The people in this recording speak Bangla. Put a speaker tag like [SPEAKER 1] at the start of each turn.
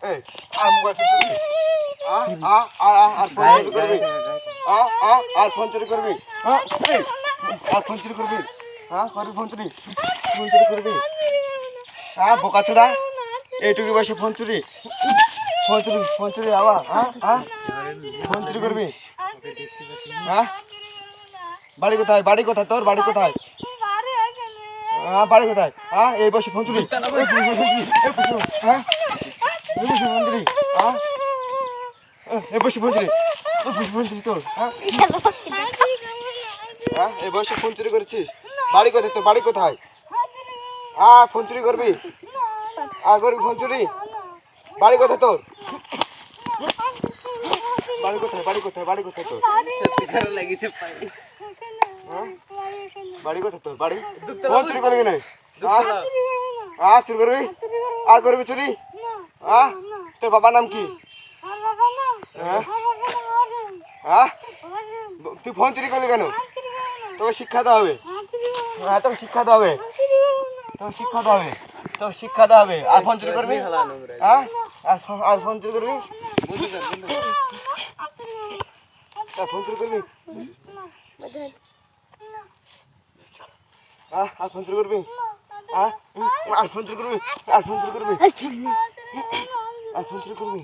[SPEAKER 1] এই আর মোবাইল চুরি করবি আর ফোন চুরি করবি আর ফোন চুরি করবি আর ফোন চুরি করবি করবি ফোন চুরি করবি বোকাচোদা এইটুকু বয়সে ফোন চুরি আবার ফোন চুরি করবি বাড়ি কোথায় তোর বাড়ি কোথায় বাড়ি কোথায় এই বয়সে ফোন চুরি এই বয়সে ফোন চুরি তোর এই বয়সে ফোন চুরি করেছিস বাড়ি কোথায় তোর বাড়ি কোথায় ফোন চুরি করবি করবি ফোন চুরি বাড়ি কোথায় তোর বাড়ি কোথায় তোর বাড়ি কোথায় তোর বাড়ি ফোন চুরি করবি না চুরি করবি আর করবি চুরি তোর বাবার নাম কি তুই ফোন চুরি করলি কেন তোকে শিক্ষা দেওয়া হবে তোকে শিক্ষা দেওয়া হবে আর ফোন চুরি করবি আর ফোন চুরি করবি ফোন চুরি করবি আর ফোন চুরি করবি আর ফোন চুরি করবি